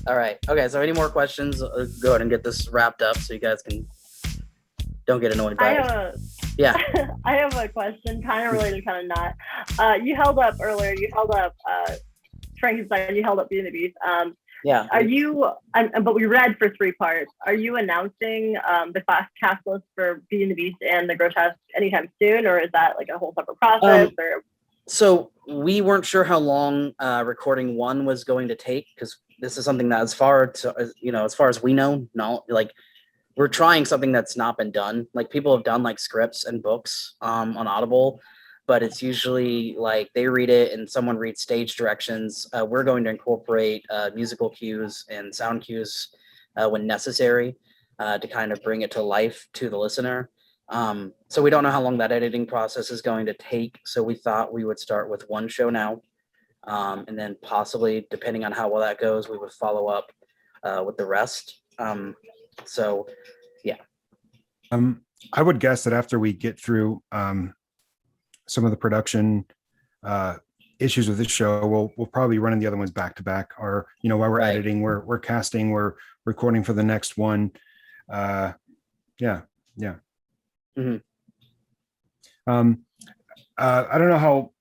All right. Okay. So, any more questions? Go ahead and get this wrapped up so you guys don't get annoyed by it. Yeah. I have a question, kind of related, kind of not. You held up earlier. You held up Frankenstein. You held up Beauty and the Beast. Yeah. Are you? But we read for 3 parts. Are you announcing the cast list for Beauty and the Beast and the Grotesque anytime soon, or is that like a whole separate process? So we weren't sure how long recording 1 was going to take, because this is something that, as far as we know, like, we're trying something that's not been done. Like, people have done like scripts and books on Audible, but it's usually like they read it and someone reads stage directions. We're going to incorporate musical cues and sound cues when necessary to kind of bring it to life to the listener. So we don't know how long that editing process is going to take. So we thought we would start with 1 show now. And then possibly, depending on how well that goes, we would follow up with the rest. So, yeah. I would guess that after we get through some of the production issues with this show, we'll probably be running the other ones back to back, or while we're editing, we're casting, we're recording for the next one. Yeah. Mm-hmm. I don't know how.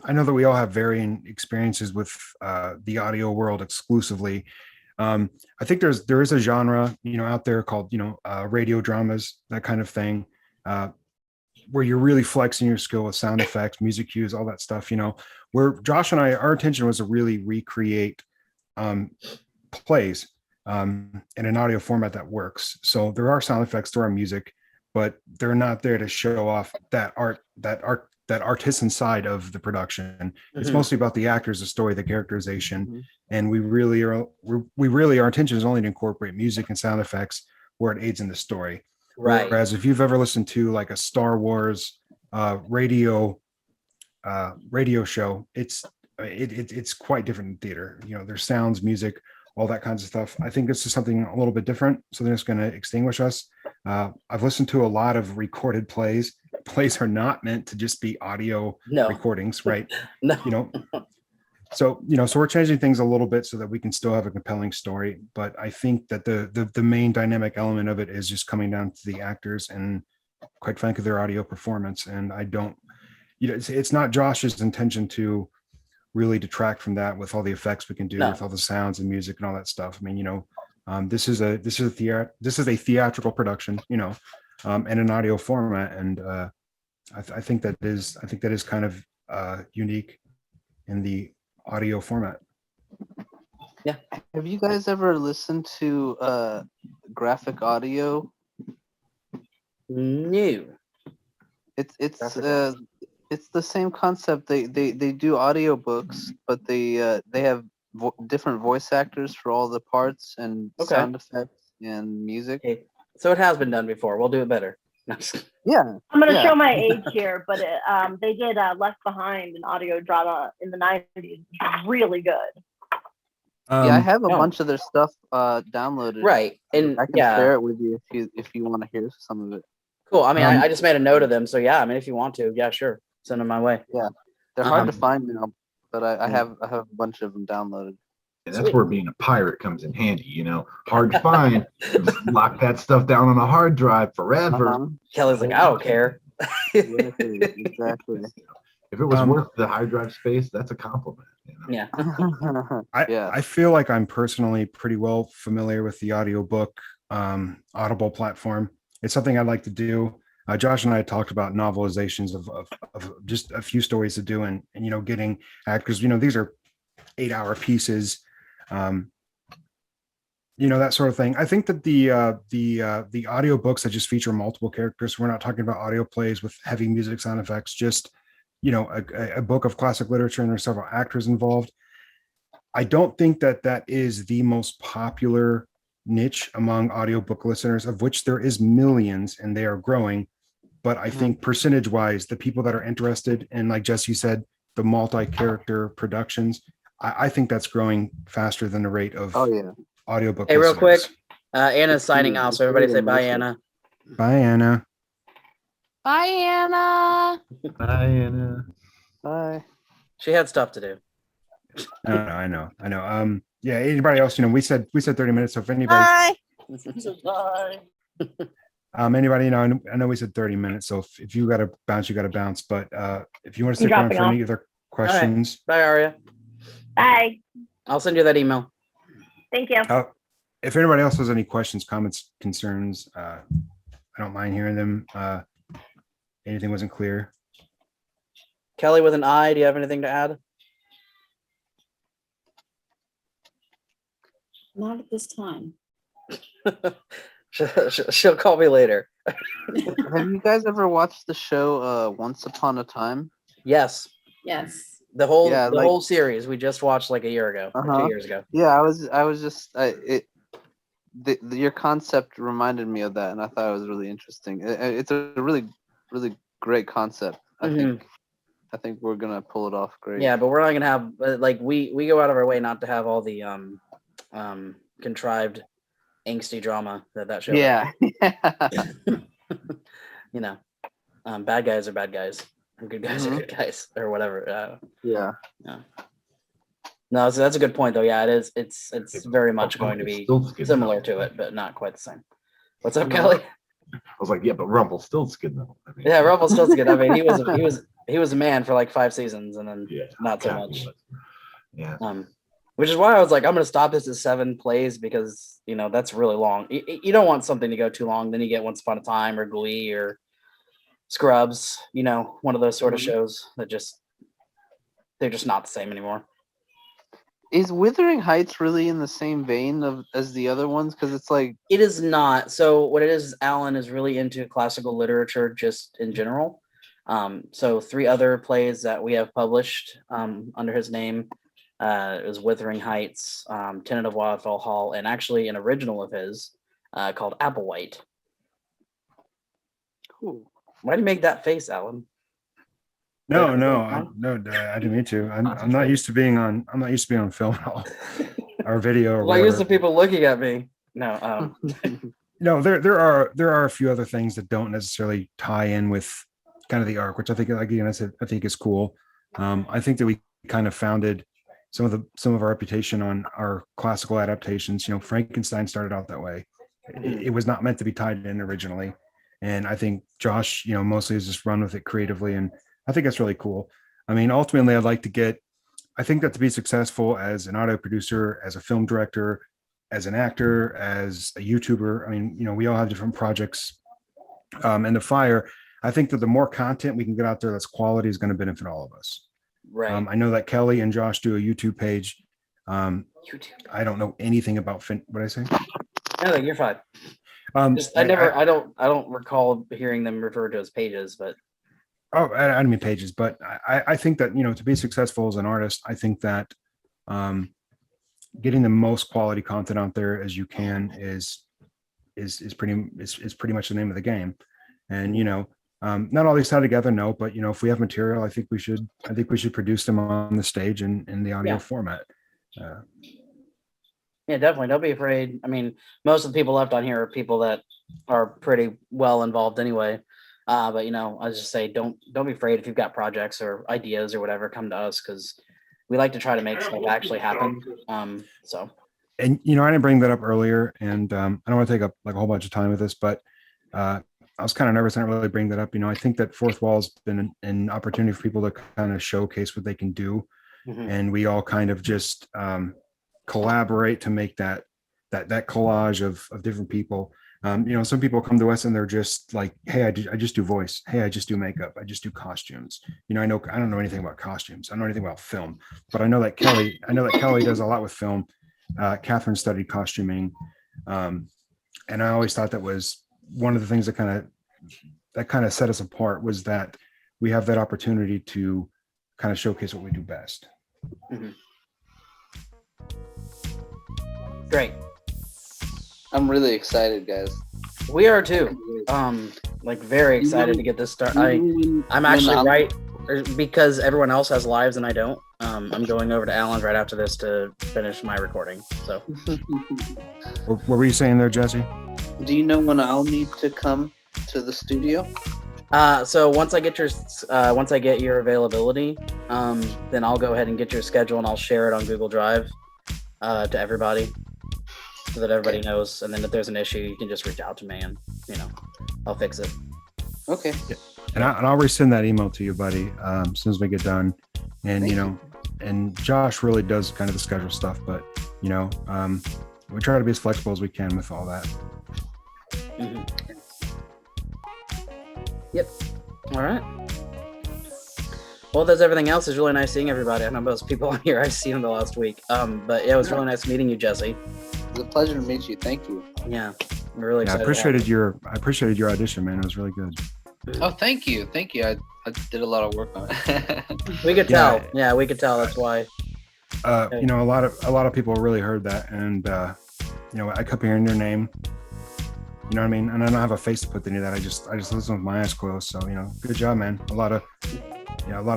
I know that we all have varying experiences with the audio world exclusively. I think there is a genre out there called radio dramas, that kind of thing, where you're really flexing your skill with sound effects, music cues, all that stuff. Where Josh and I, our intention was to really recreate plays in an audio format that works. So there are sound effects, there are music, but they're not there to show off that artisan side of the production. Mm-hmm. It's mostly about the actors, the story, the characterization. Mm-hmm. And we really our intention is only to incorporate music and sound effects where it aids in the story. Right. Whereas if you've ever listened to like a Star Wars radio show, it's quite different in theater. There's sounds, music, all that kinds of stuff. I think this is something a little bit different. So they're just going to extinguish us. I've listened to a lot of recorded plays. Plays are not meant to just be audio recordings, right? No. So we're changing things a little bit so that we can still have a compelling story. But I think that the main dynamic element of it is just coming down to the actors and, quite frankly, their audio performance. And I don't, it's not Josh's intention to really detract from that with all the effects we can do with all the sounds and music and all that stuff. I mean, this is a theatrical production, and an audio format, and I think that is kind of unique in the audio format. Yeah. Have you guys ever listened to graphic audio? No. It's the same concept. They do audio books, but they have different voice actors for all the parts and sound effects and music. Okay. So it has been done before. We'll do it better. Yeah. I'm going to show my age here, but they did Left Behind, an audio drama in the 90s. It's really good. I have a bunch of their stuff downloaded. Right. And I can share it with you if you want to hear some of it. Cool. I mean, I just made a note of them. So yeah, I mean, if you want to, sure. Send them my way. Yeah. They're hard to find now, but I have a bunch of them downloaded. And that's where being a pirate comes in handy, hard to find. Lock that stuff down on a hard drive forever. Uh-huh. Kelly's like, I don't care. Exactly. If it was worth the hard drive space, that's a compliment. Yeah. I feel like I'm personally pretty well familiar with the audiobook Audible platform. It's something I'd like to do. Josh and I talked about novelizations of just a few stories to do, and getting actors. These are 8-hour pieces. That sort of thing. I think that the audiobooks that just feature multiple characters, we're not talking about audio plays with heavy music sound effects, just a book of classic literature and there's several actors involved. I don't think that is the most popular niche among audiobook listeners, of which there is millions and they are growing. But I think percentage wise, the people that are interested in, like Jesse said, the multi-character productions, I think that's growing faster than the rate of audiobook. Hey, real quick, Anna's signing out, so everybody say bye, Anna. Bye, Anna. Bye, Anna. Bye, Anna. Bye. She had stuff to do. No, I know. Yeah. Anybody else? We said 30 minutes. So if anybody, Bye. anybody, I know we said 30 minutes. So if you got to bounce, you got to bounce. But if you want to I'm stick around dropping for off. any other questions, Bye, Aria. Bye. I'll send you that email. Thank you. if anybody else has any questions, comments, concerns, I don't mind hearing them. Anything wasn't clear. Kelly with an I, do you have anything to add? Not at this time. She'll call me later. Have you guys ever watched the show Once Upon a Time? Yes. Yes. The whole Yeah, the like- whole series we just watched like a year ago or 2 years ago. Yeah, I was just your concept reminded me of that, and I thought it was really interesting. It's a really great concept. I think we're gonna pull it off great. Yeah, but we're not gonna have like we go out of our way not to have all the contrived angsty drama that show. Yeah. Bad guys are bad guys, and good guys are good guys, or whatever. Yeah. No, so that's a good point though. Yeah, it is. It's very much going to be similar to it, but not quite the same. What's up, Kelly? I was like, yeah, but Rumpelstiltskin though. I mean, Yeah, Rumpelstiltskin. I mean, he was a man for like 5 seasons, and then not so much. Yeah. Which is why I was like, I'm gonna stop this at 7 plays because that's really long. You don't want something to go too long. Then you get Once Upon a Time or Glee or Scrubs. One of those sort of shows that they're just not the same anymore. Is Wuthering Heights really in the same vein as the other ones? Because it's like it is not. So what it is, Alan is really into classical literature just in general. So 3 other plays that we have published under his name is Wuthering Heights, Tenant of Wildfell Hall, and actually an original of his called Applewhite. cool. Why do you make that face, Alan? No, I didn't mean to. I'm not used to being on. I'm not used to being on film at all, or video. Or Well, I used to whatever. people looking at me. No, No, there are a few other things that don't necessarily tie in with kind of the arc, which I think, again, I think is cool. I think that we kind of founded some of our reputation on our classical adaptations. Frankenstein started out that way. It was not meant to be tied in originally, and I think Josh, mostly has just run with it creatively, and I think that's really cool. I mean, ultimately, I think that to be successful as an audio producer, as a film director, as an actor, as a YouTuber, I mean, we all have different projects in the fire. I think that the more content we can get out there that's quality is going to benefit all of us. right. I know that Kelly and Josh do a YouTube page. YouTube. I don't know anything about what I say. No, you're fine. I don't recall hearing them referred to as pages, but I don't mean pages, but I think that, to be successful as an artist, I think that getting the most quality content out there as you can is pretty much the name of the game. And, not all these tied together, no, but if we have material, I think we should produce them on the stage and in the audio format. yeah, definitely. Don't be afraid. I mean, most of the people left on here are people that are pretty well involved anyway. But I just say don't be afraid if you've got projects or ideas or whatever, come to us because we like to try to make stuff actually happen. So. And I didn't bring that up earlier, and I don't want to take up like a whole bunch of time with this, but I was kind of nervous. I didn't really bring that up. I think that Fourth Wall has been an opportunity for people to kind of showcase what they can do, and we all kind of just collaborate to make that collage of different people. Some people come to us and they're just like, hey, I just do voice. Hey, I just do makeup. I just do costumes. I don't know anything about costumes. I don't know anything about film, but I know that Kelly does a lot with film. Catherine studied costuming. And I always thought that was one of the things that kind of set us apart, was that we have that opportunity to kind of showcase what we do best. Great. I'm really excited, guys. We are too. Very excited to get this started. I'm actually because everyone else has lives and I don't. I'm going over to Alan right after this to finish my recording. So, What were you saying there, Jesse? Do you know when I'll need to come to the studio? So once I get your availability, then I'll go ahead and get your schedule and I'll share it on Google Drive to everybody so that everybody knows. And then if there's an issue, you can just reach out to me and I'll fix it. Okay. And I'll resend that email to you, buddy, as soon as we get done. And and Josh really does kind of the schedule stuff, but we try to be as flexible as we can with all that. Mm-hmm. Yep. All right. Well, there's everything else. It's really nice seeing everybody. I know most people on here I've seen in the last week. But yeah, it was really nice meeting you, Jesse. It was a pleasure to meet you. Thank you. Yeah, I'm really excited. I appreciated your audition, man. It was really good. Oh, thank you. I did a lot of work on it. We could tell. Yeah, we could tell. That's why. A lot of people really heard that, and I kept hearing your name. You know what I mean? And I don't have a face to put to any of that. I just listen with my eyes closed. So good job, man. A lot of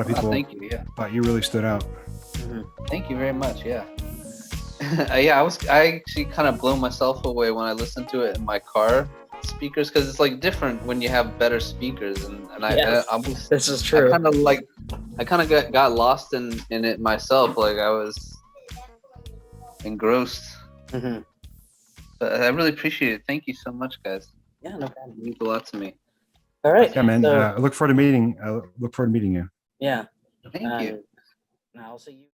people thank you. Yeah. thought you really stood out. Mm-hmm. Thank you very much. Yeah. I actually kind of blew myself away when I listened to it in my car speakers, because it's like different when you have better speakers, and this is true. I kind of got lost in it myself. Like I was engrossed. Mm-hmm. But I really appreciate it. Thank you so much, guys. Yeah, no problem. It means a lot to me. All right. Yeah, man. So, I look forward to meeting you. Yeah. Thank you. I'll see you.